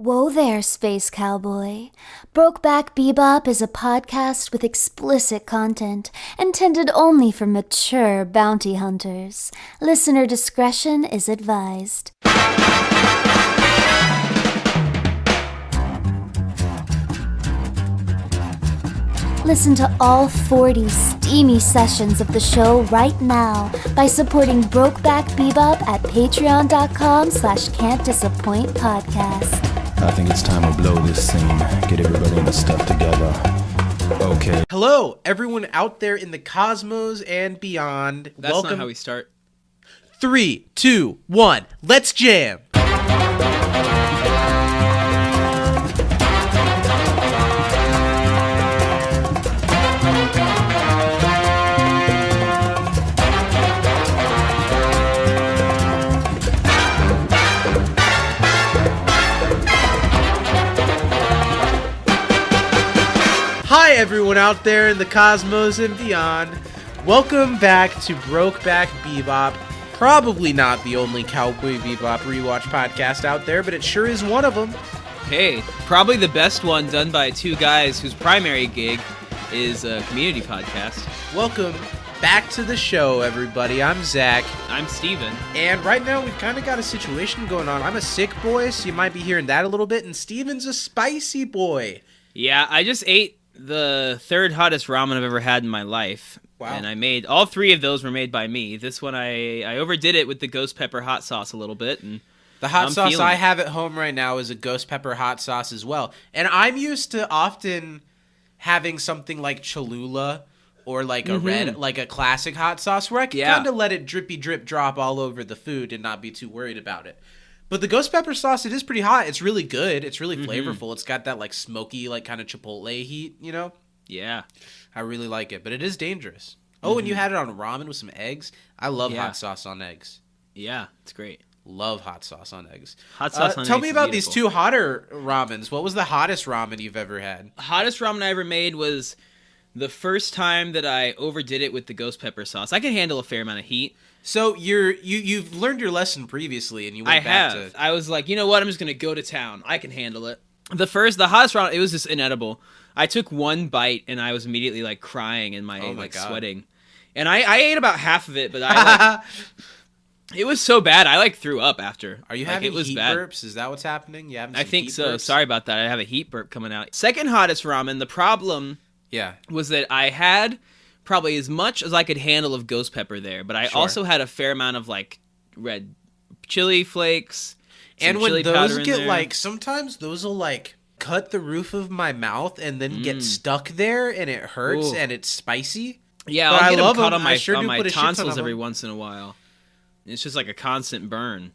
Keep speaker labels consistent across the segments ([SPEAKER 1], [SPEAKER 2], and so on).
[SPEAKER 1] Whoa there, Space Cowboy. Brokeback Bebop is a podcast with explicit content intended only for mature bounty hunters. Listener discretion is advised. Listen to all 40 steamy sessions of the show right now by supporting Brokeback Bebop at patreon.com/can'tdisappointpodcast.
[SPEAKER 2] I think it's time to blow this scene. Get everybody in the stuff together. Okay.
[SPEAKER 3] Hello, everyone out there in the cosmos and beyond.
[SPEAKER 4] That's
[SPEAKER 3] Welcome.
[SPEAKER 4] not how we start.
[SPEAKER 3] 3, 2, 1, let's jam! Hi everyone out there in the cosmos and beyond. Welcome back to Brokeback Bebop. Probably not the only Cowboy Bebop Rewatch podcast out there, but it sure is one of them.
[SPEAKER 4] Hey, probably the best one done by two guys whose primary gig is a community podcast.
[SPEAKER 3] Welcome back to the show, everybody. I'm Zach.
[SPEAKER 4] I'm Steven.
[SPEAKER 3] And right now we've kind of got a situation going on. I'm a sick boy, so you might be hearing that a little bit, and Steven's a spicy boy.
[SPEAKER 4] Yeah, I just ate the third hottest ramen I've ever had in my life.
[SPEAKER 3] Wow.
[SPEAKER 4] And I made, all three of those were made by me. This one I overdid it with the ghost pepper hot sauce a little bit. And
[SPEAKER 3] the hot
[SPEAKER 4] I'm
[SPEAKER 3] sauce
[SPEAKER 4] feeling
[SPEAKER 3] I
[SPEAKER 4] it.
[SPEAKER 3] have at home right now is a ghost pepper hot sauce as well. And I'm used to often having something like Cholula or like a red, like a classic hot sauce where I can kind of let it drippy drip drop all over the food and not be too worried about it. But the ghost pepper sauce, it is pretty hot. It's really good. It's really flavorful. It's got that like smoky, like kind of Chipotle heat, you know?
[SPEAKER 4] Yeah.
[SPEAKER 3] I really like it, but it is dangerous. Oh, and you had it on ramen with some eggs? I love hot sauce on eggs.
[SPEAKER 4] Yeah, it's great.
[SPEAKER 3] Love hot sauce on eggs.
[SPEAKER 4] Hot sauce on
[SPEAKER 3] Tell
[SPEAKER 4] eggs
[SPEAKER 3] me
[SPEAKER 4] is
[SPEAKER 3] about these
[SPEAKER 4] beautiful.
[SPEAKER 3] two hotter ramens. What was the hottest ramen you've ever had?
[SPEAKER 4] Hottest ramen I ever made was the first time that I overdid it with the ghost pepper sauce. I can handle a fair amount of heat.
[SPEAKER 3] So you've learned your lesson previously, and you went back to...
[SPEAKER 4] I was like, you know what? I'm just gonna go to town. I can handle it. The hottest ramen, it was just inedible. I took one bite and I was immediately like crying and my
[SPEAKER 3] God.
[SPEAKER 4] sweating. And I ate about half of it, but I it was so bad I like threw up after.
[SPEAKER 3] Are you
[SPEAKER 4] like,
[SPEAKER 3] having
[SPEAKER 4] it was
[SPEAKER 3] heat
[SPEAKER 4] bad.
[SPEAKER 3] burps? Is that what's happening? You having
[SPEAKER 4] I
[SPEAKER 3] some
[SPEAKER 4] think
[SPEAKER 3] heat
[SPEAKER 4] so.
[SPEAKER 3] burps?
[SPEAKER 4] Sorry about that. I have a heat burp coming out. Second hottest ramen. The problem
[SPEAKER 3] Yeah.
[SPEAKER 4] was that I had probably as much as I could handle of ghost pepper there, but I also had a fair amount of like red chili flakes.
[SPEAKER 3] And when
[SPEAKER 4] chili
[SPEAKER 3] those
[SPEAKER 4] powder in
[SPEAKER 3] get
[SPEAKER 4] there.
[SPEAKER 3] like, sometimes those will like cut the roof of my mouth and then get stuck there and it hurts and it's spicy.
[SPEAKER 4] Yeah,
[SPEAKER 3] But
[SPEAKER 4] I'll
[SPEAKER 3] I
[SPEAKER 4] get
[SPEAKER 3] love
[SPEAKER 4] them caught
[SPEAKER 3] them.
[SPEAKER 4] on
[SPEAKER 3] I
[SPEAKER 4] my,
[SPEAKER 3] sure
[SPEAKER 4] on
[SPEAKER 3] do
[SPEAKER 4] my
[SPEAKER 3] put a shit ton
[SPEAKER 4] tonsils
[SPEAKER 3] of
[SPEAKER 4] every
[SPEAKER 3] them.
[SPEAKER 4] once in a while. It's just like a constant burn.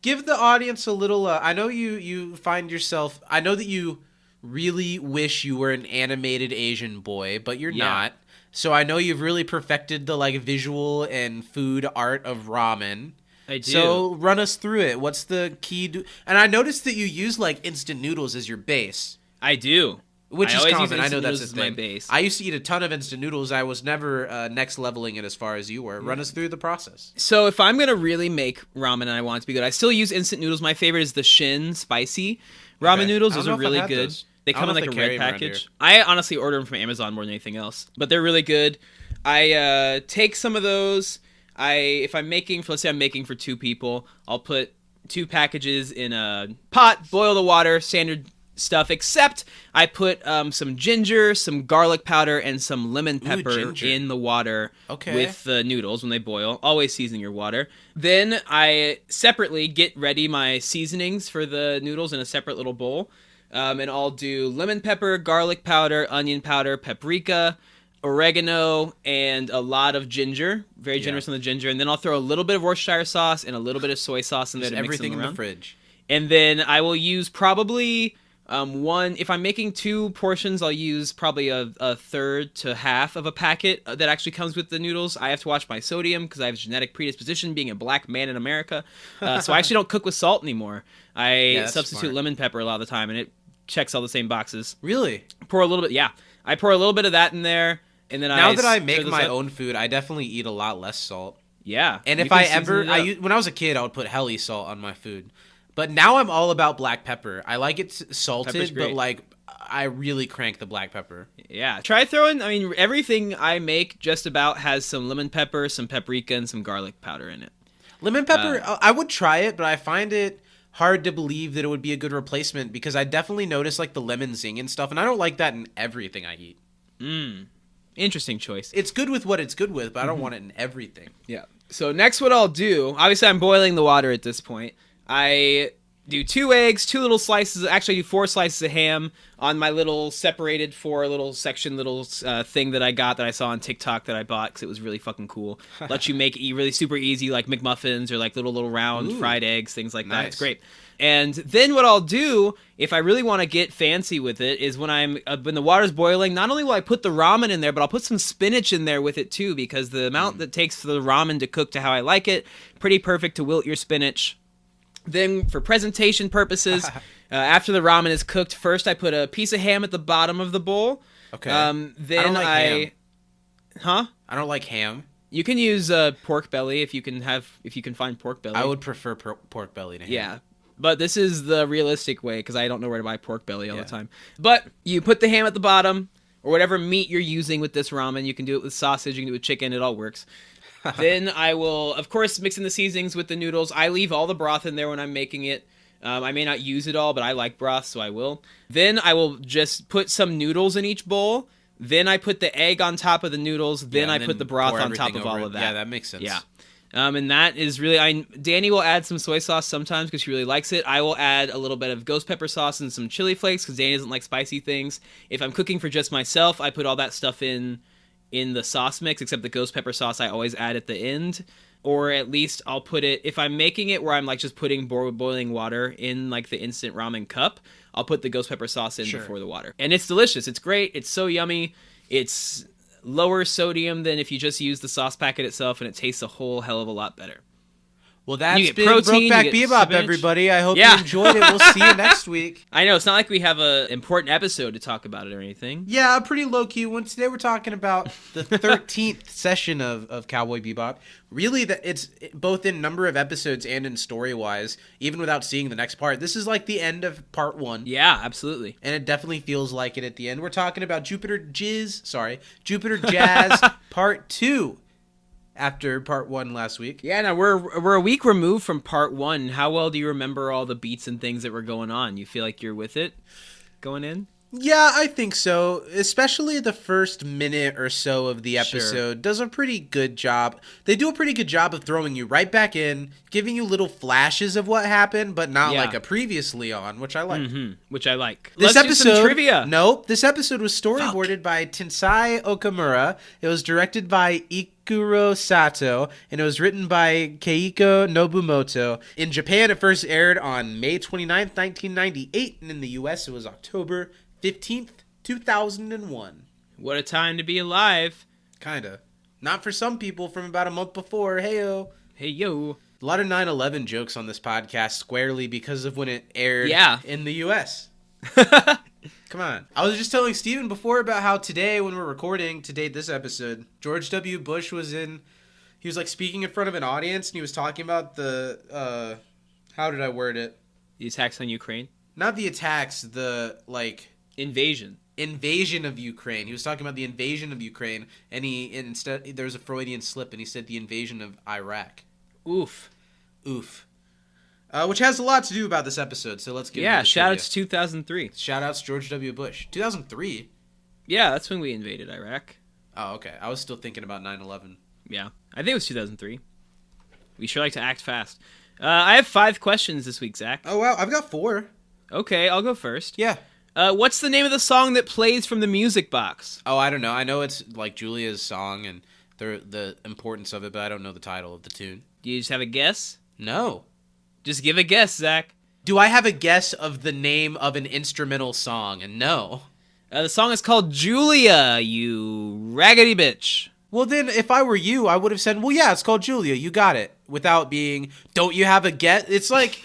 [SPEAKER 3] Give the audience a little, I know you find yourself, I know that you really wish you were an animated Asian boy, but you're not. So I know you've really perfected the like visual and food art of ramen.
[SPEAKER 4] I do.
[SPEAKER 3] So run us through it. What's the key? And I noticed that you use like instant noodles as your base,
[SPEAKER 4] I do.
[SPEAKER 3] which
[SPEAKER 4] I
[SPEAKER 3] is
[SPEAKER 4] always use
[SPEAKER 3] common. I know
[SPEAKER 4] instant
[SPEAKER 3] that's
[SPEAKER 4] noodles
[SPEAKER 3] a
[SPEAKER 4] as my
[SPEAKER 3] thing.
[SPEAKER 4] base.
[SPEAKER 3] I used to eat a ton of instant noodles. I was never next leveling it as far as you were. Run us through the process.
[SPEAKER 4] So if I'm going to really make ramen and I want it to be good, I still use instant noodles. My favorite is the Shin spicy ramen
[SPEAKER 3] Okay.
[SPEAKER 4] noodles.
[SPEAKER 3] I don't
[SPEAKER 4] Those
[SPEAKER 3] know
[SPEAKER 4] are
[SPEAKER 3] if I've
[SPEAKER 4] really
[SPEAKER 3] had
[SPEAKER 4] good.
[SPEAKER 3] those.
[SPEAKER 4] They
[SPEAKER 3] I don't
[SPEAKER 4] come in
[SPEAKER 3] know
[SPEAKER 4] like
[SPEAKER 3] if
[SPEAKER 4] a
[SPEAKER 3] they
[SPEAKER 4] red
[SPEAKER 3] carry 'em around
[SPEAKER 4] package. I honestly order them from Amazon more than anything else, but they're really good. I take some of those. If I'm making, let's say I'm making for two people, I'll put 2 packages in a pot, boil the water, standard stuff, except I put some ginger, some garlic powder, and some lemon pepper
[SPEAKER 3] ginger.
[SPEAKER 4] in the water
[SPEAKER 3] Okay.
[SPEAKER 4] with the noodles when they boil. Always season your water. Then I separately get ready my seasonings for the noodles in a separate little bowl. And I'll do lemon pepper, garlic powder, onion powder, paprika, oregano, and a lot of ginger. Very generous on the ginger. And then I'll throw a little bit of Worcestershire sauce and a little bit of soy sauce in there
[SPEAKER 3] Just
[SPEAKER 4] to mix
[SPEAKER 3] everything
[SPEAKER 4] them
[SPEAKER 3] in
[SPEAKER 4] around.
[SPEAKER 3] the fridge.
[SPEAKER 4] And then I will use probably one, if I'm making 2 portions, I'll use probably a third to half of a packet that actually comes with the noodles. I have to watch my sodium because I have a genetic predisposition being a black man in America. So I actually don't cook with salt anymore. I
[SPEAKER 3] that's
[SPEAKER 4] substitute
[SPEAKER 3] smart.
[SPEAKER 4] lemon pepper a lot of the time, and it checks all the same boxes.
[SPEAKER 3] Really?
[SPEAKER 4] Pour a little bit, I pour a little bit of that in there, and then
[SPEAKER 3] Now that I
[SPEAKER 4] stir
[SPEAKER 3] make
[SPEAKER 4] those
[SPEAKER 3] my
[SPEAKER 4] up.
[SPEAKER 3] own food, I definitely eat a lot less salt.
[SPEAKER 4] Yeah.
[SPEAKER 3] And
[SPEAKER 4] you
[SPEAKER 3] if
[SPEAKER 4] can
[SPEAKER 3] I
[SPEAKER 4] season
[SPEAKER 3] ever,
[SPEAKER 4] it up.
[SPEAKER 3] when I was a kid, I would put heli salt on my food. But now I'm all about black pepper. I like it
[SPEAKER 4] Pepper's
[SPEAKER 3] salted,
[SPEAKER 4] great.
[SPEAKER 3] but like I really crank the black pepper.
[SPEAKER 4] Yeah, try throwing. I mean, everything I make just about has some lemon pepper, some paprika, and some garlic powder in it.
[SPEAKER 3] Lemon pepper, I would try it, but I find it hard to believe that it would be a good replacement because I definitely notice like the lemon zing and stuff, and I don't like that in everything I eat.
[SPEAKER 4] Interesting choice.
[SPEAKER 3] It's good with what it's good with, but I don't want it in everything.
[SPEAKER 4] Yeah. So next what I'll do, obviously I'm boiling the water at this point. I do 2 eggs, 2 little slices, actually I do 4 slices of ham on my little separated 4 little section thing that I got that I saw on TikTok that I bought because it was really fucking cool. Lets you make really super easy like McMuffins or like little round fried eggs, things like that.
[SPEAKER 3] Nice.
[SPEAKER 4] It's great. And then what I'll do, if I really want to get fancy with it, is when the water's boiling, not only will I put the ramen in there, but I'll put some spinach in there with it too, because the amount that takes for the ramen to cook to how I like it, pretty perfect to wilt your spinach. Then for presentation purposes, after the ramen is cooked, first I put a piece of ham at the bottom of the bowl.
[SPEAKER 3] Okay.
[SPEAKER 4] Then
[SPEAKER 3] I don't like ham.
[SPEAKER 4] Huh?
[SPEAKER 3] I don't like ham.
[SPEAKER 4] You can use pork belly if you can find pork belly.
[SPEAKER 3] I would prefer pork belly to ham.
[SPEAKER 4] Yeah. But this is the realistic way because I don't know where to buy pork belly all the time. But you put the ham at the bottom or whatever meat you're using with this ramen. You can do it with sausage. You can do it with chicken. It all works. Then I will, of course, mix in the seasonings with the noodles. I leave all the broth in there when I'm making it. I may not use it all, but I like broth, so I will. Then I will just put some noodles in each bowl. Then I put the egg on top of the noodles. Then I put the broth on top of all of that.
[SPEAKER 3] Yeah, that makes sense.
[SPEAKER 4] Yeah. And that is really, Danny will add some soy sauce sometimes because she really likes it. I will add a little bit of ghost pepper sauce and some chili flakes because Danny doesn't like spicy things. If I'm cooking for just myself, I put all that stuff in the sauce mix, except the ghost pepper sauce I always add at the end. Or at least I'll put it, if I'm making it where I'm like just putting boiling water in like the instant ramen cup, I'll put the ghost pepper sauce in before the water. And it's delicious. It's great. It's so yummy. It's lower sodium than if you just use the sauce packet itself, and it tastes a whole hell of a lot better.
[SPEAKER 3] Well, that's
[SPEAKER 4] You get
[SPEAKER 3] been
[SPEAKER 4] protein,
[SPEAKER 3] Brokeback
[SPEAKER 4] you get
[SPEAKER 3] Bebop,
[SPEAKER 4] spinach.
[SPEAKER 3] everybody. I hope
[SPEAKER 4] Yeah.
[SPEAKER 3] you enjoyed it. We'll see you next week.
[SPEAKER 4] I know, it's not like we have an important episode to talk about it or anything.
[SPEAKER 3] Yeah, a pretty low-key one. Today we're talking about the 13th session of Cowboy Bebop. Really, it's both in number of episodes and in story-wise, even without seeing the next part. This is like the end of part 1.
[SPEAKER 4] Yeah, absolutely.
[SPEAKER 3] And it definitely feels like it at the end. We're talking about Jupiter Jazz part 2 after part 1 last week.
[SPEAKER 4] Yeah, now we're a week removed from part 1. How well do you remember all the beats and things that were going on? You feel like you're with it going in?
[SPEAKER 3] Yeah, I think so. Especially the first minute or so of the episode
[SPEAKER 4] Sure.
[SPEAKER 3] does a pretty good job. They do a pretty good job of throwing you right back in, giving you little flashes of what happened, but not
[SPEAKER 4] Yeah.
[SPEAKER 3] like a previously on, which I like.
[SPEAKER 4] Which I like.
[SPEAKER 3] This
[SPEAKER 4] Let's do
[SPEAKER 3] episode,
[SPEAKER 4] some trivia.
[SPEAKER 3] Nope. This episode was storyboarded by Tensai Okamura. It was directed by Ikuro Sato, and it was written by Keiko Nobumoto. In Japan, it first aired on May 29th, 1998, and in the US, it was October 15th, 2001.
[SPEAKER 4] What a time to be alive.
[SPEAKER 3] Kinda. Not for some people from about a month before. Heyo.
[SPEAKER 4] Hey, yo.
[SPEAKER 3] A lot of 9/11 jokes on this podcast squarely because of when it aired in the US. Come on. I was just telling Steven before about how today, when we're recording, to date this episode, George W. Bush he was like speaking in front of an audience, and he was talking about the, how did I word it?
[SPEAKER 4] The attacks on Ukraine.
[SPEAKER 3] Not the attacks, the, like...
[SPEAKER 4] Invasion
[SPEAKER 3] of Ukraine. He was talking about the invasion of Ukraine, and instead there was a Freudian slip, and he said the invasion of Iraq.
[SPEAKER 4] Oof.
[SPEAKER 3] Which has a lot to do about this episode, so let's get into the
[SPEAKER 4] shout
[SPEAKER 3] trivia.
[SPEAKER 4] outs 2003.
[SPEAKER 3] Shout outs George W. Bush. 2003?
[SPEAKER 4] Yeah, that's when we invaded Iraq.
[SPEAKER 3] Oh, okay. I was still thinking about 9/11.
[SPEAKER 4] Yeah, I think it was 2003. We sure like to act fast. I have 5 questions this week, Zach.
[SPEAKER 3] Oh, wow. I've got 4.
[SPEAKER 4] Okay, I'll go first.
[SPEAKER 3] Yeah.
[SPEAKER 4] What's the name of the song that plays from the music box?
[SPEAKER 3] Oh, I don't know. I know it's like Julia's song and the importance of it, but I don't know the title of the tune.
[SPEAKER 4] Do you just have a guess?
[SPEAKER 3] No.
[SPEAKER 4] Just give a guess, Zach.
[SPEAKER 3] Do I have a guess of the name of an instrumental song? And no.
[SPEAKER 4] The song is called Julia, you raggedy bitch.
[SPEAKER 3] Well, then, if I were you, I would have said, well, yeah, it's called Julia. You got it. Without being, don't you have a guess? It's like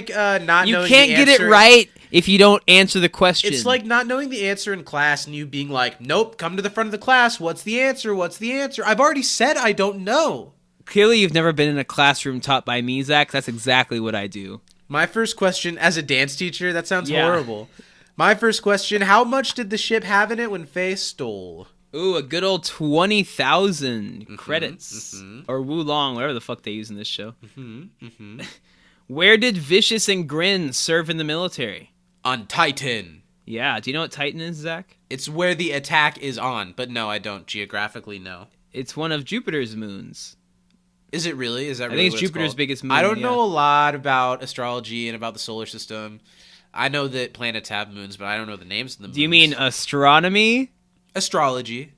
[SPEAKER 3] not
[SPEAKER 4] You
[SPEAKER 3] knowing
[SPEAKER 4] can't
[SPEAKER 3] the
[SPEAKER 4] get
[SPEAKER 3] answer.
[SPEAKER 4] it right if you don't answer the question.
[SPEAKER 3] It's like not knowing the answer in class and you being like, nope, come to the front of the class. What's the answer? What's the answer? I've already said I don't know.
[SPEAKER 4] Clearly, you've never been in a classroom taught by me, Zach. That's exactly what I do.
[SPEAKER 3] My first question, as a dance teacher, that sounds
[SPEAKER 4] Yeah.
[SPEAKER 3] horrible. My first question, how much did the ship have in it when Faye stole?
[SPEAKER 4] Ooh, a good old 20,000 credits. Or Wulong, whatever the fuck they use in this show. Where did Vicious and Grin serve in the military?
[SPEAKER 3] On Titan.
[SPEAKER 4] Yeah, do you know what Titan is, Zach?
[SPEAKER 3] It's where the attack is on, but no, I don't. Geographically, no.
[SPEAKER 4] It's one of Jupiter's moons.
[SPEAKER 3] Is it really? Is that
[SPEAKER 4] I
[SPEAKER 3] really
[SPEAKER 4] think it's
[SPEAKER 3] what
[SPEAKER 4] Jupiter's
[SPEAKER 3] called?
[SPEAKER 4] biggest moon.
[SPEAKER 3] I don't
[SPEAKER 4] yeah.
[SPEAKER 3] know a lot about astrology and about the solar system. I know that planets have moons, but I don't know the names of the moons.
[SPEAKER 4] Do you mean astronomy?
[SPEAKER 3] astrology?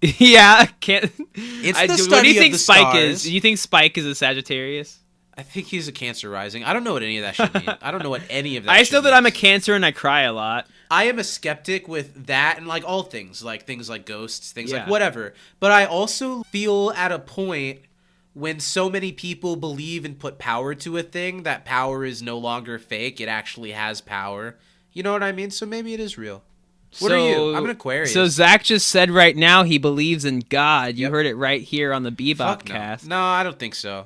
[SPEAKER 4] Yeah, can't.
[SPEAKER 3] It's the
[SPEAKER 4] What do
[SPEAKER 3] study
[SPEAKER 4] you
[SPEAKER 3] of
[SPEAKER 4] think
[SPEAKER 3] the
[SPEAKER 4] Spike
[SPEAKER 3] stars.
[SPEAKER 4] is? Do you think Spike is a Sagittarius?
[SPEAKER 3] I think he's a Cancer rising. I don't know what any of that should mean. I don't know what any of that
[SPEAKER 4] I just know
[SPEAKER 3] should
[SPEAKER 4] that I'm a
[SPEAKER 3] mean.
[SPEAKER 4] Cancer and I cry a lot.
[SPEAKER 3] I am a skeptic with that and like all things like ghosts, things
[SPEAKER 4] Yeah.
[SPEAKER 3] like whatever. But I also feel at a point when so many people believe and put power to a thing, that power is no longer fake. It actually has power. You know what I mean? So maybe it is real. What are you? I'm an Aquarius.
[SPEAKER 4] So Zach just said right now he believes in God. You
[SPEAKER 3] Yep.
[SPEAKER 4] heard it right here on the Bebop
[SPEAKER 3] Fuck no.
[SPEAKER 4] cast.
[SPEAKER 3] No, I don't think so.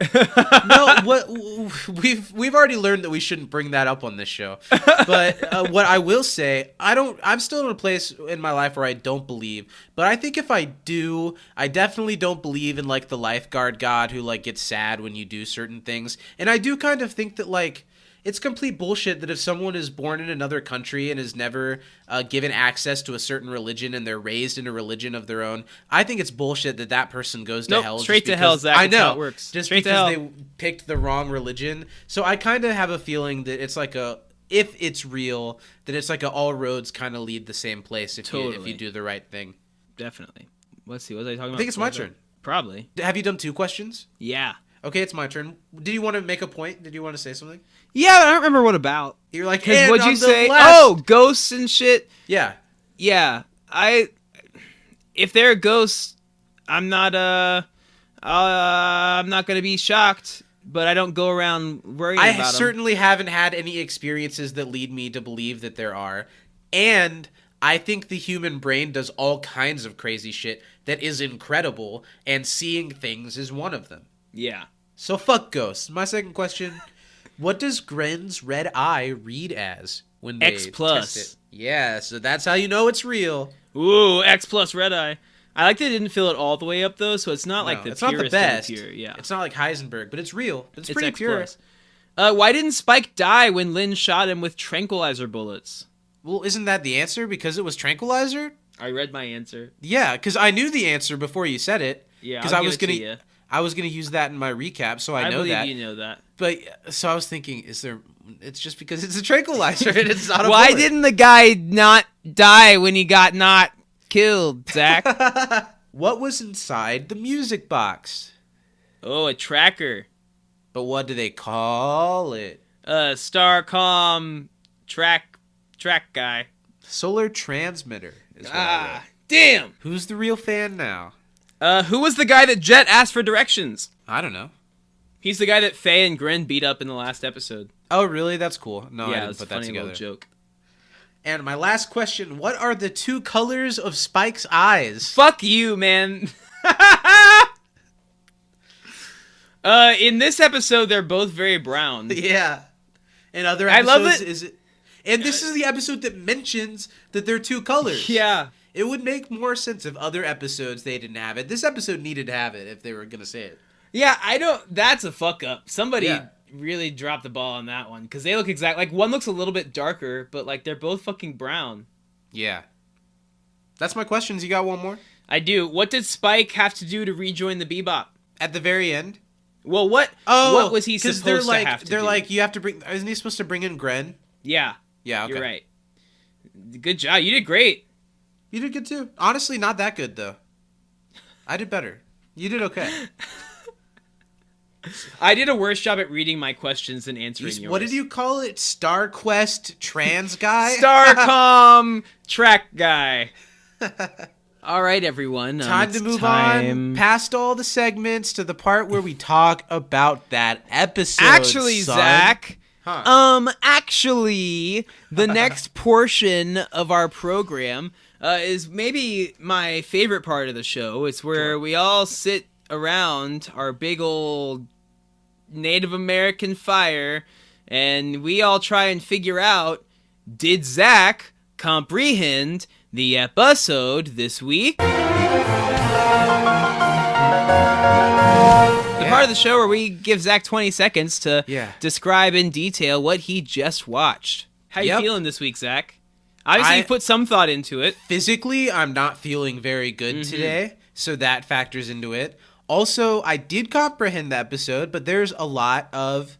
[SPEAKER 3] No, what we've already learned that we shouldn't bring that up on this show. But what I will say, I'm still in a place in my life where I don't believe. But I think if I do, I definitely don't believe in like the lifeguard god who like gets sad when you do certain things. And I do kind of think that like it's complete bullshit that if someone is born in another country and is never given access to a certain religion and they're raised in a religion of their own, I think it's bullshit that that person goes to
[SPEAKER 4] Nope,
[SPEAKER 3] hell.
[SPEAKER 4] straight
[SPEAKER 3] just
[SPEAKER 4] to hell,
[SPEAKER 3] because-
[SPEAKER 4] Zach.
[SPEAKER 3] I
[SPEAKER 4] That's
[SPEAKER 3] know.
[SPEAKER 4] how it works.
[SPEAKER 3] Just
[SPEAKER 4] Straight to
[SPEAKER 3] because
[SPEAKER 4] hell.
[SPEAKER 3] they picked the wrong religion. So I kind of have a feeling that it's like if it's real, that it's like all roads kind of lead the same place if you
[SPEAKER 4] Totally.
[SPEAKER 3] do the right thing.
[SPEAKER 4] Definitely. Let's see. What was I talking about?
[SPEAKER 3] I think it's my turn.
[SPEAKER 4] Probably.
[SPEAKER 3] Have you done 2 questions?
[SPEAKER 4] Yeah.
[SPEAKER 3] Okay, it's my turn. Did you want to make a point? Did you want to say something?
[SPEAKER 4] Yeah, but I don't remember what about.
[SPEAKER 3] You're like,
[SPEAKER 4] Because
[SPEAKER 3] "And
[SPEAKER 4] what'd
[SPEAKER 3] on
[SPEAKER 4] you
[SPEAKER 3] the
[SPEAKER 4] say?
[SPEAKER 3] last-"
[SPEAKER 4] Oh, ghosts and shit.
[SPEAKER 3] Yeah.
[SPEAKER 4] Yeah. If they're ghosts, I'm not gonna be shocked, but I don't go around worrying
[SPEAKER 3] I
[SPEAKER 4] about them.
[SPEAKER 3] certainly haven't had any experiences that lead me to believe that there are. And I think the human brain does all kinds of crazy shit that is incredible, and seeing things is one of them.
[SPEAKER 4] Yeah.
[SPEAKER 3] So fuck ghosts. My second question, what does Gren's red eye read as when they
[SPEAKER 4] X plus.
[SPEAKER 3] test it? Yeah, so that's how you know it's real.
[SPEAKER 4] Ooh, X plus red eye. I like that it didn't fill it all the way up though, so it's not like
[SPEAKER 3] No,
[SPEAKER 4] the
[SPEAKER 3] it's not
[SPEAKER 4] purest
[SPEAKER 3] the
[SPEAKER 4] of the
[SPEAKER 3] best.
[SPEAKER 4] pure. Yeah.
[SPEAKER 3] It's not like Heisenberg, but it's real. It's pretty
[SPEAKER 4] X
[SPEAKER 3] pure.
[SPEAKER 4] plus. Why didn't Spike die when Lin shot him with tranquilizer bullets?
[SPEAKER 3] Well, isn't that the answer? Because it was tranquilizer?
[SPEAKER 4] I read my answer.
[SPEAKER 3] Yeah, because I knew the answer before you said it.
[SPEAKER 4] Yeah,
[SPEAKER 3] because
[SPEAKER 4] I'll
[SPEAKER 3] I was
[SPEAKER 4] give it
[SPEAKER 3] gonna,
[SPEAKER 4] to you.
[SPEAKER 3] I was gonna use that in my recap, so I know
[SPEAKER 4] believe
[SPEAKER 3] that.
[SPEAKER 4] you know that.
[SPEAKER 3] But so I was thinking, is there? It's just because it's a tranquilizer and it's not a
[SPEAKER 4] Why
[SPEAKER 3] bullet.
[SPEAKER 4] didn't the guy not die when he got not killed, Zach?
[SPEAKER 3] What was inside the music box?
[SPEAKER 4] Oh, a tracker.
[SPEAKER 3] But what do they call it?
[SPEAKER 4] Starcom track guy.
[SPEAKER 3] Solar transmitter. Is what I read.
[SPEAKER 4] Damn.
[SPEAKER 3] Who's the real fan now?
[SPEAKER 4] Who was the guy that Jet asked for directions?
[SPEAKER 3] I don't know.
[SPEAKER 4] He's the guy that Faye and Grin beat up in the last episode.
[SPEAKER 3] Oh, really? That's cool. No, I
[SPEAKER 4] yeah,
[SPEAKER 3] didn't
[SPEAKER 4] it's a
[SPEAKER 3] put that
[SPEAKER 4] funny
[SPEAKER 3] together.
[SPEAKER 4] little joke.
[SPEAKER 3] And my last question, what are the 2 colors of Spike's eyes?
[SPEAKER 4] Fuck you, man. In this episode, they're both very brown.
[SPEAKER 3] Yeah. And other
[SPEAKER 4] I
[SPEAKER 3] episodes
[SPEAKER 4] love it.
[SPEAKER 3] is it. And this is the episode that mentions that they're 2 colors.
[SPEAKER 4] Yeah.
[SPEAKER 3] It would make more sense if other episodes they didn't have it. This episode needed to have it if they were going to say it.
[SPEAKER 4] Yeah, I don't. That's a fuck up. Somebody
[SPEAKER 3] Yeah.
[SPEAKER 4] really dropped the ball on that one because they look exact. Like one looks a little bit darker, but like they're both fucking brown.
[SPEAKER 3] Yeah. That's my questions. You got one more?
[SPEAKER 4] I do. What did Spike have to do to rejoin the Bebop?
[SPEAKER 3] At the very end?
[SPEAKER 4] Well, what was he
[SPEAKER 3] 'cause
[SPEAKER 4] supposed
[SPEAKER 3] they're
[SPEAKER 4] to
[SPEAKER 3] like,
[SPEAKER 4] have to
[SPEAKER 3] They're
[SPEAKER 4] do?
[SPEAKER 3] like, you have to bring... Isn't he supposed to bring in Gren?
[SPEAKER 4] Yeah,
[SPEAKER 3] Yeah, okay.
[SPEAKER 4] you're right. Good job. You did great.
[SPEAKER 3] You did good too. Honestly, not that good though. I did better. You did okay.
[SPEAKER 4] I did a worse job at reading my questions than answering yours.
[SPEAKER 3] What did you call it? Star Quest trans guy?
[SPEAKER 4] Starcom track guy. All right, everyone.
[SPEAKER 3] Time
[SPEAKER 4] it's
[SPEAKER 3] to move
[SPEAKER 4] time.
[SPEAKER 3] on past all the segments to the part where we talk about that episode.
[SPEAKER 4] Actually,
[SPEAKER 3] son.
[SPEAKER 4] Zach.
[SPEAKER 3] Huh.
[SPEAKER 4] Actually, the next portion of our program is maybe my favorite part of the show. It's where we all sit around our big old Native American fire and we all try and figure out, did Zach comprehend the episode this week? The part of the show where we give Zach 20 seconds to describe in detail what he just watched. How you feeling this week, Zach? Obviously, you put some thought into it.
[SPEAKER 3] Physically, I'm not feeling very good today, so that factors into it. Also, I did comprehend the episode, but there's a lot of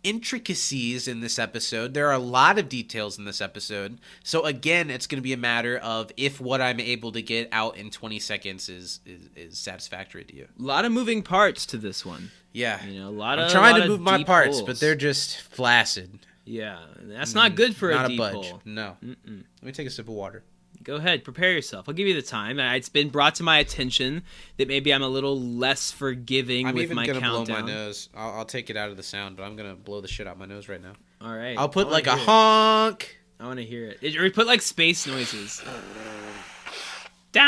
[SPEAKER 3] intricacies in this episode. There are a lot of details in this episode. So again, it's going to be a matter of if what I'm able to get out in 20 seconds is satisfactory to you.
[SPEAKER 4] A lot of moving parts to this one.
[SPEAKER 3] Yeah.
[SPEAKER 4] I'm
[SPEAKER 3] trying to move my parts, but they're just flaccid.
[SPEAKER 4] Yeah, that's not good for a deep pull.
[SPEAKER 3] No. Let me take a sip of water.
[SPEAKER 4] Go ahead, prepare yourself. I'll give you the time. It's been brought to my attention that maybe I'm a little less forgiving with my countdown.
[SPEAKER 3] I'm even going to blow my nose. I'll take it out of the sound, but I'm going to blow the shit out my nose right now.
[SPEAKER 4] All right.
[SPEAKER 3] I'll put like a honk.
[SPEAKER 4] I want to hear it. Or put like space noises. Wow.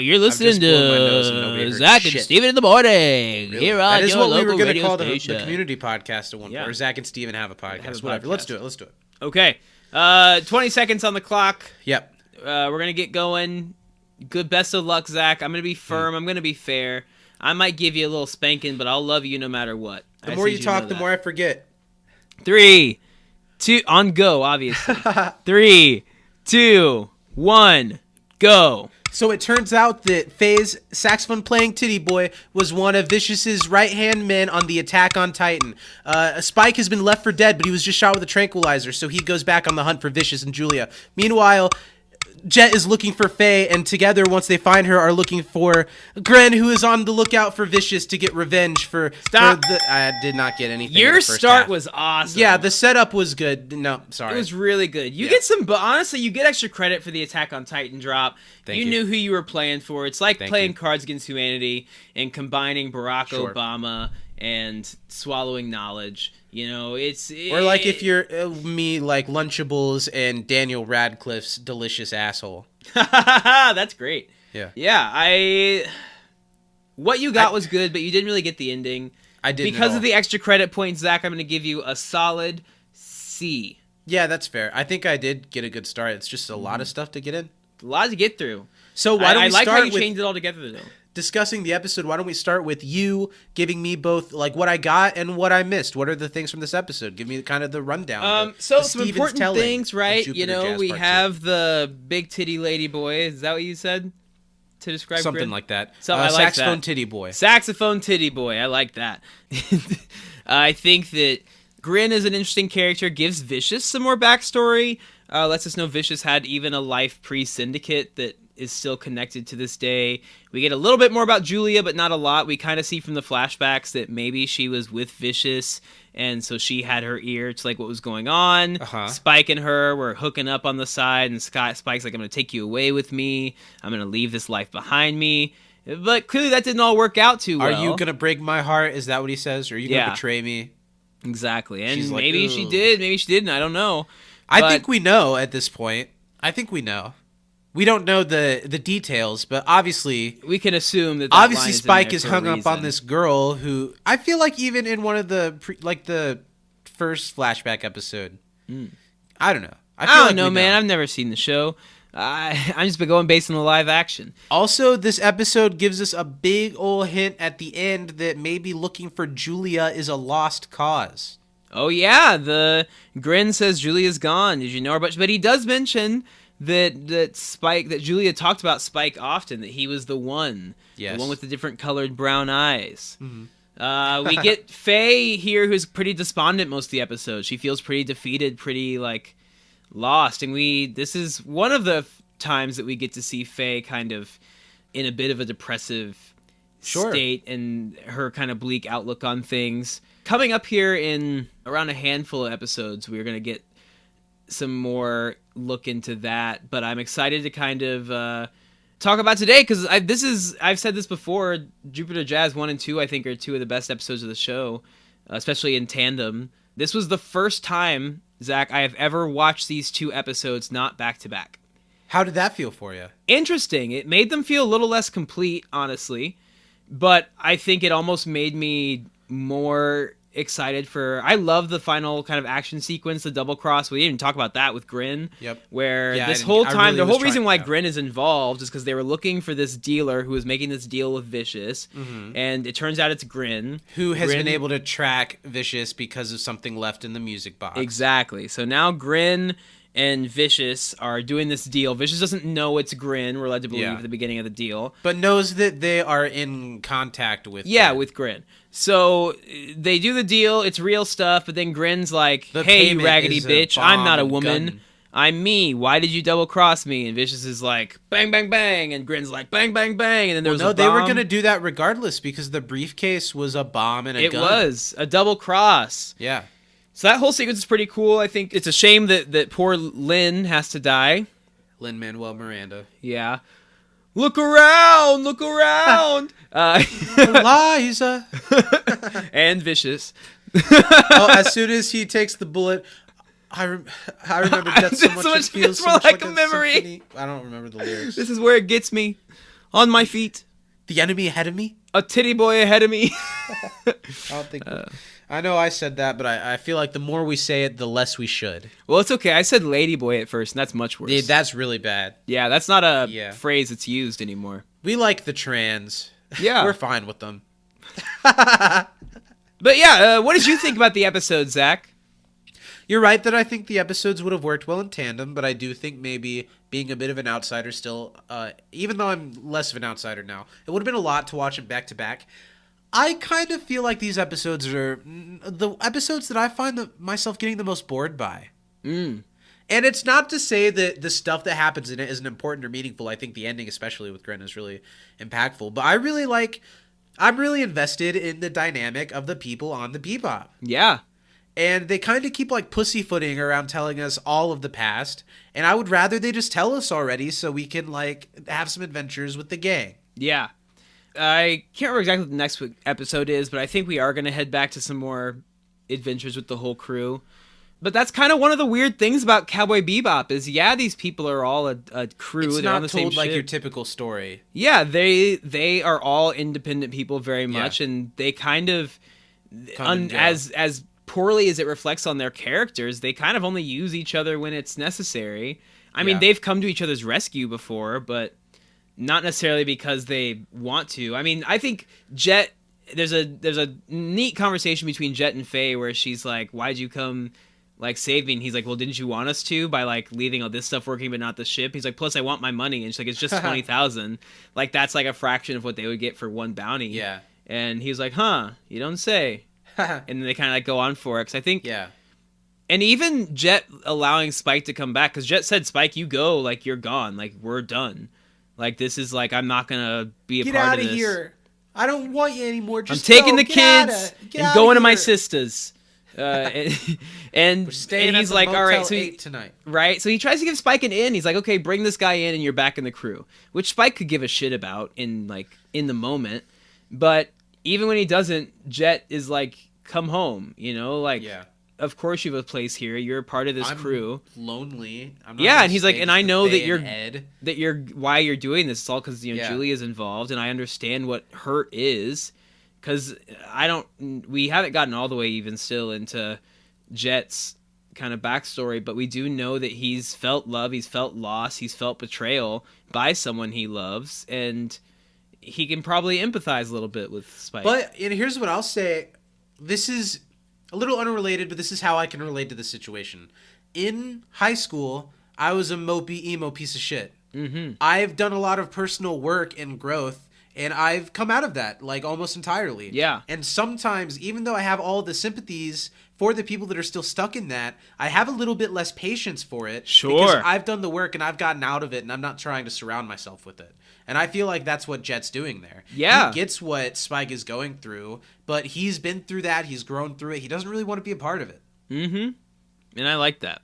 [SPEAKER 4] You're listening to Zach and Steven in the morning.
[SPEAKER 3] Really?
[SPEAKER 4] Here on
[SPEAKER 3] that is
[SPEAKER 4] your
[SPEAKER 3] what we
[SPEAKER 4] local
[SPEAKER 3] were going to
[SPEAKER 4] radio
[SPEAKER 3] call
[SPEAKER 4] station.
[SPEAKER 3] the community podcast at one point. Or Zach and Steven have a podcast. Whatever. Let's do it.
[SPEAKER 4] Okay. 20 seconds on the clock.
[SPEAKER 3] Yep.
[SPEAKER 4] We're going to get going. Good. Best of luck, Zach. I'm going to be firm. I'm going to be fair. I might give you a little spanking, but I'll love you no matter what.
[SPEAKER 3] The more you talk, the more I forget.
[SPEAKER 4] 3, 2, on go, obviously. 3, 2, 1, go.
[SPEAKER 3] So it turns out that Faye's saxophone-playing titty boy was one of Vicious's right-hand men on the Attack on Titan. Spike has been left for dead, but he was just shot with a tranquilizer, so he goes back on the hunt for Vicious and Julia. Meanwhile, Jet is looking for Faye, and together, once they find her, are looking for Gren, who is on the lookout for Vicious to get revenge for I did not get anything.
[SPEAKER 4] Your start was awesome.
[SPEAKER 3] Yeah, the setup was good. No, sorry.
[SPEAKER 4] It was really good. You get some, but honestly, you get extra credit for the Attack on Titan drop.
[SPEAKER 3] Thank you.
[SPEAKER 4] Knew who you were playing for. It's like playing Cards Against Humanity and combining Barack Obama and swallowing knowledge. Or
[SPEAKER 3] like if you're me, like Lunchables and Daniel Radcliffe's delicious asshole.
[SPEAKER 4] That's great.
[SPEAKER 3] Yeah.
[SPEAKER 4] Yeah, what you got was good, but you didn't really get the ending.
[SPEAKER 3] I didn't.
[SPEAKER 4] Because of the extra credit points, Zach, I'm going to give you a solid C.
[SPEAKER 3] Yeah, that's fair. I think I did get a good start. It's just a lot of stuff to get in.
[SPEAKER 4] A lot to get through.
[SPEAKER 3] So why don't we start
[SPEAKER 4] how you changed it all together, though.
[SPEAKER 3] Discussing the episode? Why don't we start with you giving me both like what I got and what I missed? What are the things from this episode? Give me kind of the rundown.
[SPEAKER 4] So some important things, right? We have the big titty lady boy. Is that what you said to describe
[SPEAKER 3] something
[SPEAKER 4] Grin?
[SPEAKER 3] like that?
[SPEAKER 4] I like
[SPEAKER 3] saxophone
[SPEAKER 4] that.
[SPEAKER 3] Titty boy.
[SPEAKER 4] Saxophone titty boy. I like that. I think that Grin is an interesting character. Gives Vicious some more backstory. Lets us know Vicious had even a life pre-Syndicate that is still connected to this day. We get a little bit more about Julia, but not a lot. We kind of see from the flashbacks that maybe she was with Vicious, and so she had her ear to like what was going on. Spike and her were hooking up on the side, and Spike's like, I'm going to take you away with me. I'm going to leave this life behind me. But clearly that didn't all work out too well.
[SPEAKER 3] Are you going to break my heart? Is that what he says? Or are you going to betray me?
[SPEAKER 4] Exactly. And maybe she did, maybe she didn't. I don't know.
[SPEAKER 3] I think we know at this point. I think we know. We don't know the details, but obviously
[SPEAKER 4] we can assume that
[SPEAKER 3] obviously Spike is hung up on this girl who I feel like even in one of the the first flashback episode. I don't know.
[SPEAKER 4] I don't know, man. I've never seen the show. I'm just been going based on the live action.
[SPEAKER 3] Also, this episode gives us a big old hint at the end that maybe looking for Julia is a lost cause.
[SPEAKER 4] Oh yeah, the Grin says Julia's gone. Did you know her? But he does mention that Julia talked about Spike often, that he was the one with the different colored brown eyes. We get Faye here, who's pretty despondent most of the episode. She feels pretty defeated, pretty like lost, and this is one of the times that we get to see Faye kind of in a bit of a depressive state and her kind of bleak outlook on things. Coming up here in around a handful of episodes, we're going to get some more look into that, but I'm excited to kind of talk about today because I've said this before. Jupiter Jazz 1 and 2 I think are two of the best episodes of the show, especially in tandem. This was the first time, Zach, I have ever watched these two episodes not back to back.
[SPEAKER 3] How did that feel for you?
[SPEAKER 4] Interesting. It made them feel a little less complete, honestly, but I think it almost made me more excited for. I love the final kind of action sequence, the double cross. We didn't even talk about that with Grin.
[SPEAKER 3] Yep.
[SPEAKER 4] Where
[SPEAKER 3] Yeah,
[SPEAKER 4] this whole time,
[SPEAKER 3] really
[SPEAKER 4] the whole
[SPEAKER 3] was
[SPEAKER 4] reason why
[SPEAKER 3] trying-
[SPEAKER 4] Grin is involved is because they were looking for this dealer who was making this deal with Vicious, and it turns out it's Grin,
[SPEAKER 3] Who has
[SPEAKER 4] Grin-
[SPEAKER 3] been able to track Vicious because of something left in the music box.
[SPEAKER 4] Exactly. So now Grin and Vicious are doing this deal. Vicious doesn't know it's Grin. We're led to believe
[SPEAKER 3] Yeah.
[SPEAKER 4] at the beginning of the deal.
[SPEAKER 3] But knows that they are in contact with Grin.
[SPEAKER 4] With Grin. So they do the deal. It's real stuff. But then Grin's like,
[SPEAKER 3] The
[SPEAKER 4] "Hey, you
[SPEAKER 3] payment
[SPEAKER 4] raggedy
[SPEAKER 3] is a
[SPEAKER 4] bitch! I'm
[SPEAKER 3] bomb
[SPEAKER 4] not a
[SPEAKER 3] and
[SPEAKER 4] woman.
[SPEAKER 3] gun."
[SPEAKER 4] I'm me. Why did you double cross me?" And Vicious is like, "Bang, bang, bang!" And Grin's like, "Bang, bang, bang!" And then there was
[SPEAKER 3] No,
[SPEAKER 4] a
[SPEAKER 3] they were
[SPEAKER 4] bomb.
[SPEAKER 3] going to do that regardless because the briefcase was a bomb and a
[SPEAKER 4] It
[SPEAKER 3] gun.
[SPEAKER 4] was a double cross.
[SPEAKER 3] Yeah.
[SPEAKER 4] So that whole sequence is pretty cool. I think it's a shame that poor Lynn has to die.
[SPEAKER 3] Lin-Manuel Miranda.
[SPEAKER 4] Yeah. Look around! Look around!
[SPEAKER 3] Eliza.
[SPEAKER 4] And Vicious.
[SPEAKER 3] As soon as he takes the bullet, I remember Death so much, it feels
[SPEAKER 4] it's
[SPEAKER 3] so
[SPEAKER 4] more
[SPEAKER 3] much
[SPEAKER 4] like a memory.
[SPEAKER 3] symphony. I don't remember the lyrics.
[SPEAKER 4] This is where it gets me. On my feet.
[SPEAKER 3] The enemy ahead of me?
[SPEAKER 4] A titty boy ahead of me.
[SPEAKER 3] I don't think... I know I said that, but I feel like the more we say it, the less we should.
[SPEAKER 4] Well, it's okay. I said lady boy at first, and that's much worse.
[SPEAKER 3] Yeah, that's really bad.
[SPEAKER 4] Yeah, that's not a
[SPEAKER 3] Yeah.
[SPEAKER 4] phrase that's used anymore.
[SPEAKER 3] We like the trans.
[SPEAKER 4] Yeah.
[SPEAKER 3] We're fine with them.
[SPEAKER 4] But yeah, what did you think about the episode, Zach?
[SPEAKER 3] You're right that I think the episodes would have worked well in tandem, but I do think maybe being a bit of an outsider still, even though I'm less of an outsider now, it would have been a lot to watch them back to back. I kind of feel like these episodes are the episodes that I find myself getting the most bored by. And it's not to say that the stuff that happens in it isn't important or meaningful. I think the ending, especially with Grin, is really impactful. But I'm really invested in the dynamic of the people on the Bebop.
[SPEAKER 4] Yeah.
[SPEAKER 3] And they kind of keep like pussyfooting around telling us all of the past. And I would rather they just tell us already so we can like have some adventures with the gang.
[SPEAKER 4] Yeah. I can't remember exactly what the next episode is, but I think we are going to head back to some more adventures with the whole crew. But that's kind of one of the weird things about Cowboy Bebop is, these people are all a crew.
[SPEAKER 3] It's
[SPEAKER 4] They're
[SPEAKER 3] not
[SPEAKER 4] on the same
[SPEAKER 3] told like
[SPEAKER 4] ship.
[SPEAKER 3] your typical story.
[SPEAKER 4] Yeah, they are all independent people very much,
[SPEAKER 3] Yeah.
[SPEAKER 4] and they kind of,
[SPEAKER 3] Come and go.
[SPEAKER 4] as poorly as it reflects on their characters, they kind of only use each other when it's necessary. I mean,
[SPEAKER 3] Yeah.
[SPEAKER 4] they've come to each other's rescue before, but not necessarily because they want to. I mean, I think Jet. There's a neat conversation between Jet and Faye where she's like, "Why'd you come?" like save me, and he's like, "Well, didn't you want us to by like leaving all this stuff working but not the ship?" He's like, "Plus I want my money," and she's like, "It's just 20,000." Like that's like a fraction of what they would get for one bounty.
[SPEAKER 3] Yeah.
[SPEAKER 4] And he was like, "Huh, you don't say." And then they kind of like go on for it, because I think
[SPEAKER 3] Yeah.
[SPEAKER 4] and even Jet allowing Spike to come back, because Jet said, "Spike, you go, like you're gone, like we're done, like this is like I'm not gonna be a
[SPEAKER 3] Get
[SPEAKER 4] part
[SPEAKER 3] out
[SPEAKER 4] of
[SPEAKER 3] of
[SPEAKER 4] this.
[SPEAKER 3] here. I don't want you anymore.
[SPEAKER 4] I'm
[SPEAKER 3] Just
[SPEAKER 4] taking
[SPEAKER 3] go.
[SPEAKER 4] the
[SPEAKER 3] Get
[SPEAKER 4] kids
[SPEAKER 3] get
[SPEAKER 4] and
[SPEAKER 3] out
[SPEAKER 4] going
[SPEAKER 3] of
[SPEAKER 4] to my
[SPEAKER 3] here.
[SPEAKER 4] sisters." And
[SPEAKER 3] We're staying
[SPEAKER 4] and he's
[SPEAKER 3] at the
[SPEAKER 4] like,
[SPEAKER 3] Motel
[SPEAKER 4] "All right, so
[SPEAKER 3] 8 tonight.
[SPEAKER 4] right." So he tries to give Spike an in. He's like, "Okay, bring this guy in, and you're back in the crew," which Spike could give a shit about in the moment. But even when he doesn't, Jet is like, "Come home," like.
[SPEAKER 3] Yeah.
[SPEAKER 4] Of course you have a place here. You're a part of this
[SPEAKER 3] I'm
[SPEAKER 4] crew.
[SPEAKER 3] lonely. I'm not
[SPEAKER 4] Yeah,
[SPEAKER 3] gonna
[SPEAKER 4] and he's like,
[SPEAKER 3] stay
[SPEAKER 4] and
[SPEAKER 3] just
[SPEAKER 4] I
[SPEAKER 3] to
[SPEAKER 4] know that
[SPEAKER 3] Faye and Ed.
[SPEAKER 4] you're why you're doing this. It's all because
[SPEAKER 3] Yeah.
[SPEAKER 4] Julia's involved, and I understand what hurt is. Because we haven't gotten all the way even still into Jet's kind of backstory, but we do know that he's felt love, he's felt loss, he's felt betrayal by someone he loves, and he can probably empathize a little bit with Spike.
[SPEAKER 3] And here's what I'll say. This is a little unrelated, but this is how I can relate to the situation. In high school, I was a mopey, emo piece of shit. Mm-hmm. I've done a lot of personal work and growth, and I've come out of that, like, almost entirely.
[SPEAKER 4] Yeah.
[SPEAKER 3] And sometimes, even though I have all the sympathies for the people that are still stuck in that, I have a little bit less patience for it.
[SPEAKER 4] Sure.
[SPEAKER 3] Because I've done the work, and I've gotten out of it, and I'm not trying to surround myself with it. And I feel like that's what Jet's doing there.
[SPEAKER 4] Yeah.
[SPEAKER 3] He gets what Spike is going through, but he's been through that. He's grown through it. He doesn't really want to be a part of it.
[SPEAKER 4] Mm-hmm. And I like that.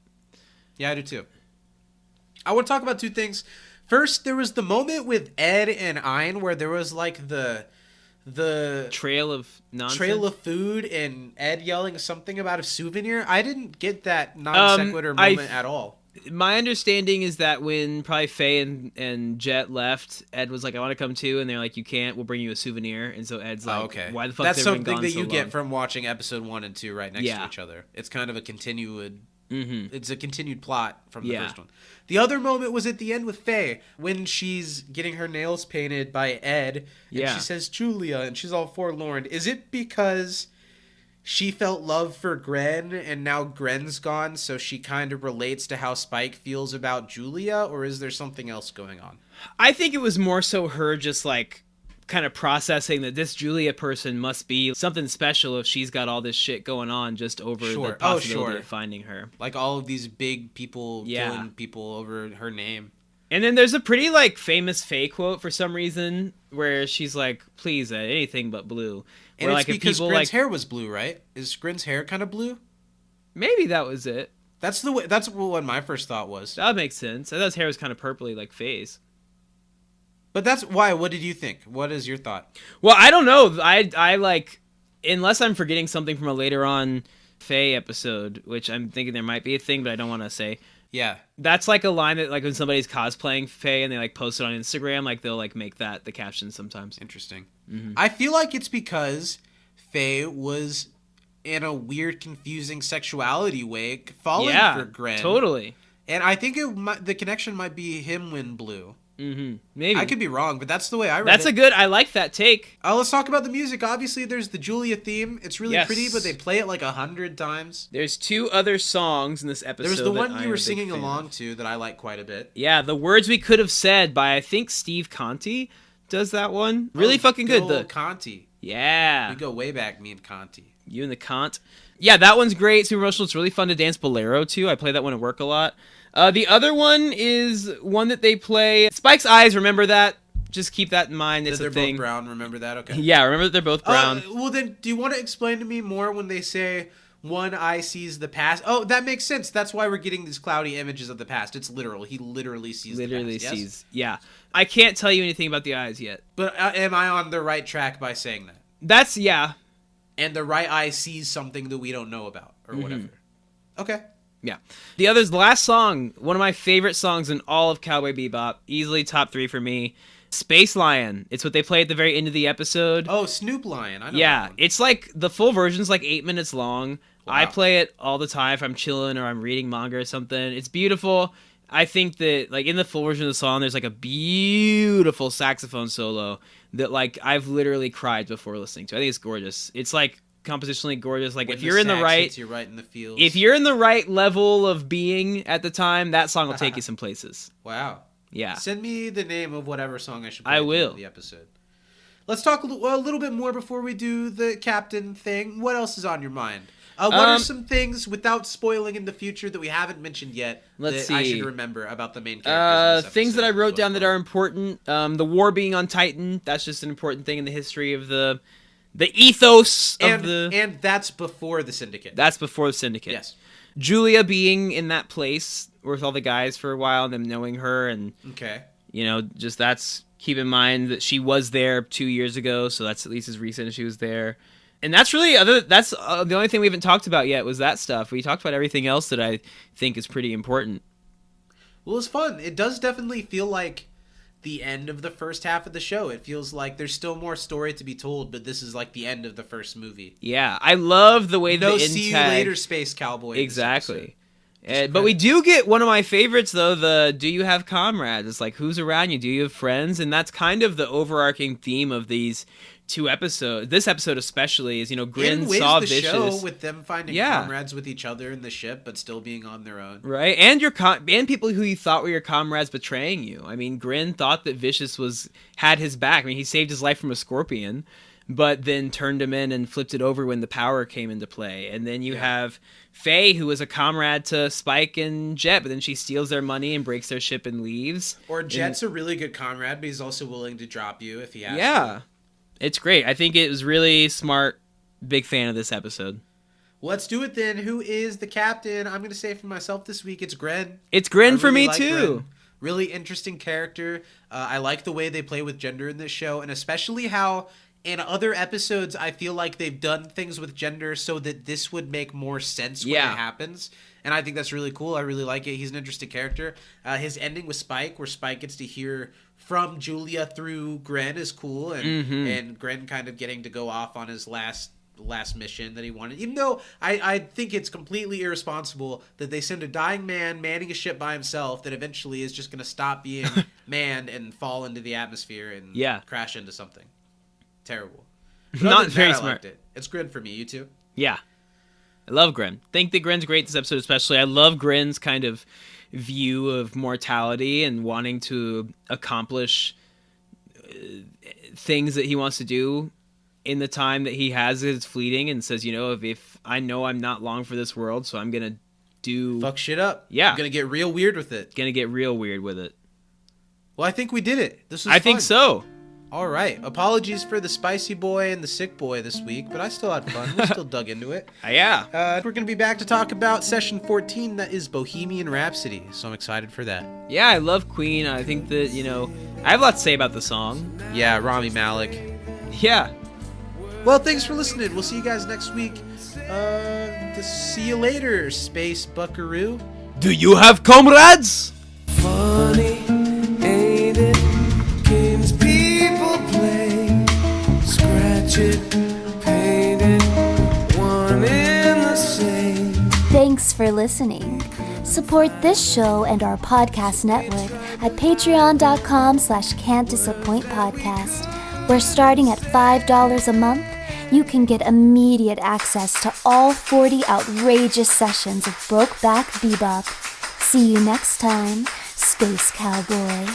[SPEAKER 3] Yeah, I do too. I want to talk about two things. First, there was the moment with Ed and Ein where there was like the
[SPEAKER 4] Trail of nonsense.
[SPEAKER 3] trail of food and Ed yelling something about a souvenir. I didn't get that non sequitur moment at all.
[SPEAKER 4] My understanding is that when probably Faye and Jet left, Ed was like, I want to come too. And they're like, you can't. We'll bring you a souvenir. And so Ed's like,
[SPEAKER 3] okay.
[SPEAKER 4] Why the fuck
[SPEAKER 3] That's
[SPEAKER 4] has everyone
[SPEAKER 3] something
[SPEAKER 4] gone
[SPEAKER 3] that
[SPEAKER 4] so
[SPEAKER 3] you
[SPEAKER 4] long?
[SPEAKER 3] get from watching episode 1 and 2 right next
[SPEAKER 4] Yeah.
[SPEAKER 3] to each other. It's kind of a continued...
[SPEAKER 4] Mm-hmm.
[SPEAKER 3] It's a continued plot from the
[SPEAKER 4] Yeah.
[SPEAKER 3] first one. The other moment was at the end with Faye when she's getting her nails painted by Ed, and
[SPEAKER 4] Yeah.
[SPEAKER 3] she says Julia, and she's all forlorn. Is it because she felt love for Gren, and now Gren's gone, so she kind of relates to how Spike feels about Julia, or is there something else going on?
[SPEAKER 4] I think it was more so her just like kind of processing that this Julia person must be something special if she's got all this shit going on just over the possibility of finding her.
[SPEAKER 3] Like all of these big people
[SPEAKER 4] Yeah.
[SPEAKER 3] killing people over her name.
[SPEAKER 4] And then there's a pretty like famous Faye quote for some reason where she's like, please, anything but blue.
[SPEAKER 3] And
[SPEAKER 4] where,
[SPEAKER 3] it's
[SPEAKER 4] like, if
[SPEAKER 3] because
[SPEAKER 4] people,
[SPEAKER 3] Gren's
[SPEAKER 4] like,
[SPEAKER 3] hair was blue, right? Is Gren's hair kind of blue?
[SPEAKER 4] maybe that was it.
[SPEAKER 3] That's the way. That's what my first thought was.
[SPEAKER 4] That makes sense. I thought his hair was kind of purpley like Faye's.
[SPEAKER 3] But that's why. What did you think? What is your thought?
[SPEAKER 4] Well, I don't know. I like, unless I'm forgetting something from a later on Faye episode, which I'm thinking there might be a thing, but I don't want to say.
[SPEAKER 3] Yeah.
[SPEAKER 4] That's like a line that like when somebody's cosplaying Faye and they like post it on Instagram, like they'll like make that the caption sometimes.
[SPEAKER 3] Interesting.
[SPEAKER 4] Mm-hmm.
[SPEAKER 3] I feel like it's because Faye was in a weird, confusing sexuality way falling for Gren.
[SPEAKER 4] Totally.
[SPEAKER 3] And I think the connection might be him when blue.
[SPEAKER 4] Mm-hmm. Maybe.
[SPEAKER 3] I could be wrong, but that's the way I read it.
[SPEAKER 4] I like that take.
[SPEAKER 3] Let's talk about the music. Obviously, there's the Julia theme. It's really pretty, but they play it like 100 times.
[SPEAKER 4] There's 2 other songs in this episode.
[SPEAKER 3] There was the one
[SPEAKER 4] that
[SPEAKER 3] you were singing along to that I like quite a bit.
[SPEAKER 4] Yeah, The Words We Could Have Said by, I think, Steve Conti does that one. Really fucking good.
[SPEAKER 3] The Conti.
[SPEAKER 4] Yeah.
[SPEAKER 3] We go way back, me and Conti.
[SPEAKER 4] You and the Kant. Yeah, that one's great. Super emotional. It's really fun to dance Bolero to. I play that one at work a lot. The other one is one that they play. Spike's Eyes, remember that? Just keep that in mind. It's
[SPEAKER 3] They're
[SPEAKER 4] a thing.
[SPEAKER 3] both brown, remember that? Okay.
[SPEAKER 4] Yeah, remember that they're both brown.
[SPEAKER 3] Well, then, do you want to explain to me more when they say one eye sees the past? Oh, that makes sense. That's why we're getting these cloudy images of the past. It's literal. He literally sees the past. Yes?
[SPEAKER 4] Yeah. I can't tell you anything about the eyes yet.
[SPEAKER 3] But am I on the right track by saying that?
[SPEAKER 4] That's, yeah.
[SPEAKER 3] And the right eye sees something that we don't know about, or whatever. Okay.
[SPEAKER 4] Yeah. The last song, one of my favorite songs in all of Cowboy Bebop, easily top 3 for me, Space Lion. It's what they play at the very end of the episode.
[SPEAKER 3] Oh, Snoop Lion. I know
[SPEAKER 4] yeah,
[SPEAKER 3] that one.
[SPEAKER 4] it's like, the full version's like 8 minutes long.
[SPEAKER 3] Wow.
[SPEAKER 4] I play it all the time if I'm chilling or I'm reading manga or something. It's beautiful. I think that, like, in the full version of the song, there's like a beautiful saxophone solo that, like, I've literally cried before listening to. I think it's gorgeous. It's like compositionally gorgeous. Like,
[SPEAKER 3] When
[SPEAKER 4] if you're in the
[SPEAKER 3] sax
[SPEAKER 4] right,
[SPEAKER 3] hits you right in the fields.
[SPEAKER 4] if you're in the right level of being at the time, that song will take you some places.
[SPEAKER 3] Wow.
[SPEAKER 4] Yeah.
[SPEAKER 3] Send me the name of whatever song I should play
[SPEAKER 4] I
[SPEAKER 3] at the end
[SPEAKER 4] will.
[SPEAKER 3] of the episode. Let's talk a little bit more before we do the captain thing. What else is on your mind? What are some things, without spoiling in the future, that we haven't mentioned yet
[SPEAKER 4] Let's
[SPEAKER 3] that I
[SPEAKER 4] see.
[SPEAKER 3] should remember about the main characters in this
[SPEAKER 4] things that I
[SPEAKER 3] episode?
[SPEAKER 4] wrote down that are important. The war being on Titan. That's just an important thing in the history of the ethos of
[SPEAKER 3] and that's before the Syndicate.
[SPEAKER 4] That's before the Syndicate.
[SPEAKER 3] Yes.
[SPEAKER 4] Julia being in that place with all the guys for a while, and them knowing her, and
[SPEAKER 3] Okay.
[SPEAKER 4] just that's keep in mind that she was there 2 years ago, so that's at least as recent as she was there. And that's really that's the only thing we haven't talked about yet was that stuff. We talked about everything else that I think is pretty important.
[SPEAKER 3] Well, it's fun. It does definitely feel like the end of the first half of the show. It feels like there's still more story to be told, but this is like the end of the first movie.
[SPEAKER 4] Yeah, I love the way
[SPEAKER 3] No
[SPEAKER 4] the
[SPEAKER 3] see you later, Space Cowboy.
[SPEAKER 4] Exactly. But we do get one of my favorites, though, the do you have comrades? It's like, who's around you? Do you have friends? And that's kind of the overarching theme of these 2 episodes. This episode especially is, Grin saw
[SPEAKER 3] the
[SPEAKER 4] Vicious.
[SPEAKER 3] show with them finding comrades with each other in the ship, but still being on their own.
[SPEAKER 4] Right, and and people who you thought were your comrades betraying you. I mean, Grin thought that Vicious had his back. I mean, he saved his life from a scorpion, but then turned him in and flipped it over when the power came into play. And then you have Faye, who was a comrade to Spike and Jet, but then she steals their money and breaks their ship and leaves.
[SPEAKER 3] Or Jet's a really good comrade, but he's also willing to drop you if he has to.
[SPEAKER 4] Yeah, it's great. I think it was really smart. Big fan of this episode.
[SPEAKER 3] Let's do it then. Who is the captain? I'm going to say for myself this week, it's Gren.
[SPEAKER 4] It's Gren for
[SPEAKER 3] really
[SPEAKER 4] me,
[SPEAKER 3] like
[SPEAKER 4] too.
[SPEAKER 3] Gren. Really interesting character. I like the way they play with gender in this show, and especially how In other episodes, I feel like they've done things with gender so that this would make more sense when it happens. And I think that's really cool. I really like it. He's an interesting character. His ending with Spike, where Spike gets to hear from Julia through Gren, is cool. And Gren kind of getting to go off on his last mission that he wanted. Even though I think it's completely irresponsible that they send a dying man manning a ship by himself that eventually is just going to stop being manned and fall into the atmosphere and crash into something. Terrible. But
[SPEAKER 4] Not very
[SPEAKER 3] I
[SPEAKER 4] smart.
[SPEAKER 3] liked it. It's Gren for me. You too?
[SPEAKER 4] Yeah. I love Gren. Think that Gren's great this episode especially. I love Gren's kind of view of mortality and wanting to accomplish things that he wants to do in the time that he has is fleeting, and says, if I know I'm not long for this world, so I'm going to do...
[SPEAKER 3] Fuck shit up.
[SPEAKER 4] Yeah.
[SPEAKER 3] I'm going to get real weird with it.
[SPEAKER 4] Going to get real weird with it.
[SPEAKER 3] Well, I think we did it. This was
[SPEAKER 4] I
[SPEAKER 3] fun.
[SPEAKER 4] think so.
[SPEAKER 3] All right. Apologies for the spicy boy and the sick boy this week, but I still had fun. We still dug into it.
[SPEAKER 4] Yeah.
[SPEAKER 3] We're going to be back to talk about session 14. That is Bohemian Rhapsody. So I'm excited for that.
[SPEAKER 4] Yeah, I love Queen. I think that, I have a lot to say about the song.
[SPEAKER 3] Yeah, Rami Malek.
[SPEAKER 4] Yeah.
[SPEAKER 3] Well, thanks for listening. We'll see you guys next week. See you later, Space Buckaroo.
[SPEAKER 4] Do you have comrades?
[SPEAKER 5] Funny, ain't it? Games people play. Scratch it, paint it, one and the same.
[SPEAKER 1] Thanks for listening. Support this show and our podcast network at patreon.com/can'tdisappointpodcast, where starting at $5 a month, you can get immediate access to all 40 outrageous sessions of Brokeback Bebop. See you next time, Space Cowboy.